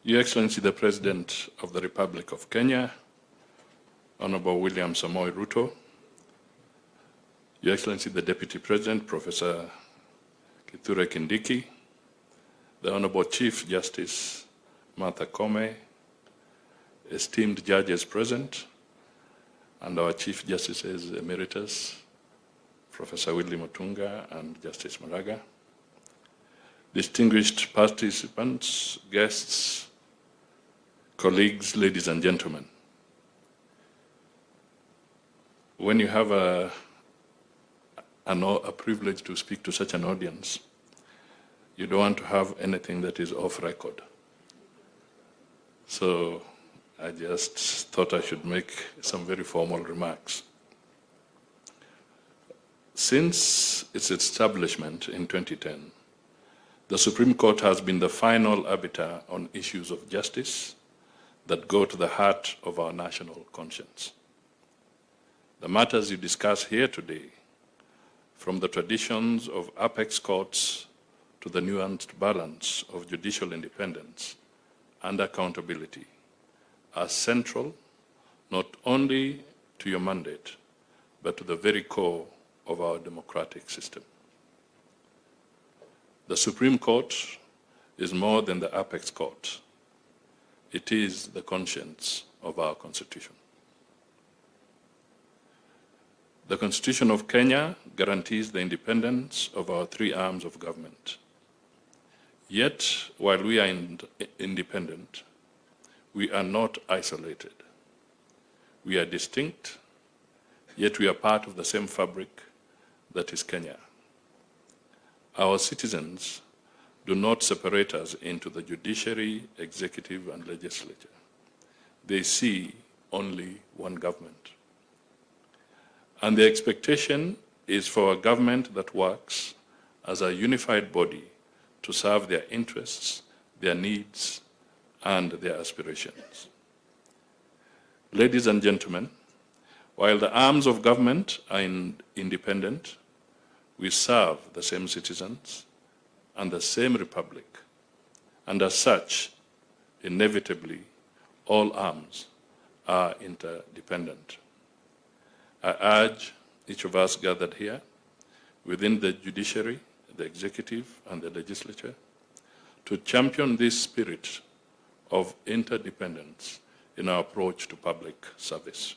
Your Excellency, the President of the Republic of Kenya, Honorable William Samoei Ruto, Your Excellency, the Deputy President, Professor Kithure Kindiki, the Honorable Chief Justice Martha Koome, esteemed judges present, and our Chief Justices Emeritus, Professor Willy Mutunga and Justice Maraga, distinguished participants, guests, colleagues, ladies and gentlemen. When you have a privilege to speak to such an audience, you don't want to have anything that is off record. So I just thought I should make some very formal remarks. Since its establishment in 2010, the Supreme Court has been the final arbiter on issues of justice that go to the heart of our national conscience. The matters you discuss here today, from the traditions of apex courts to the nuanced balance of judicial independence and accountability, are central not only to your mandate, but to the very core of our democratic system. The Supreme Court is more than the apex court. It is the conscience of our Constitution. The Constitution of Kenya guarantees the independence of our three arms of government. Yet, while we are independent, we are not isolated. We are distinct, yet we are part of the same fabric that is Kenya. Our citizens do not separate us into the judiciary, executive, and legislature. They see only one government. And the expectation is for a government that works as a unified body to serve their interests, their needs, and their aspirations. Ladies and gentlemen, while the arms of government are independent, we serve the same citizens and the same republic, and as such, inevitably, all arms are interdependent. I urge each of us gathered here, within the judiciary, the executive, and the legislature, to champion this spirit of interdependence in our approach to public service.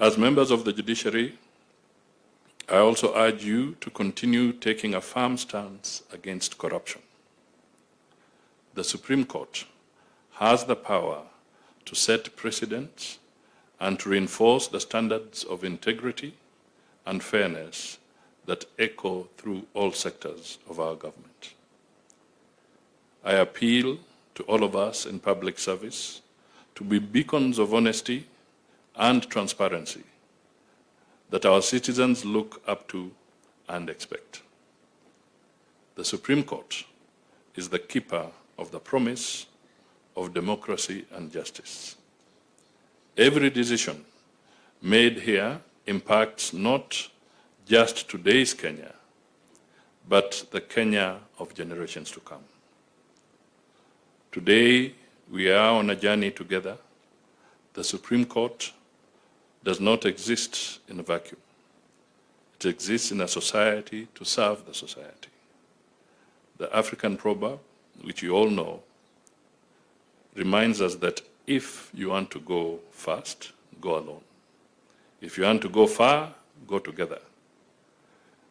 As members of the judiciary, I also urge you to continue taking a firm stance against corruption. The Supreme Court has the power to set precedents and to reinforce the standards of integrity and fairness that echo through all sectors of our government. I appeal to all of us in public service to be beacons of honesty and transparency that our citizens look up to and expect. The Supreme Court is the keeper of the promise of democracy and justice. Every decision made here impacts not just today's Kenya, but the Kenya of generations to come. Today, we are on a journey together. The Supreme Court does not exist in a vacuum. It exists in a society to serve the society. The African proverb, which you all know, reminds us that if you want to go fast, go alone. If you want to go far, go together.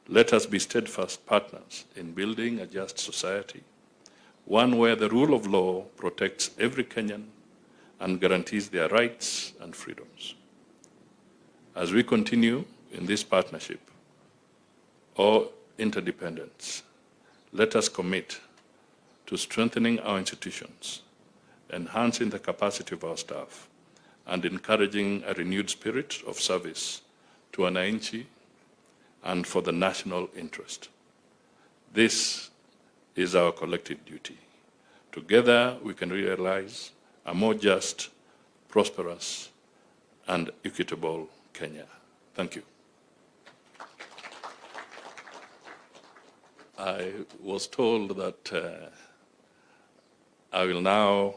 Let us be steadfast partners in building a just society, one where the rule of law protects every Kenyan and guarantees their rights and freedoms. As we continue in this partnership or interdependence, let us commit to strengthening our institutions, enhancing the capacity of our staff, and encouraging a renewed spirit of service to wananchi and for the national interest. This is our collective duty. Together, we can realize a more just, prosperous, and equitable Kenya. Thank you. I was told that I will now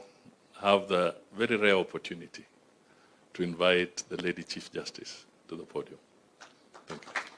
have the very rare opportunity to invite the Lady Chief Justice to the podium. Thank you.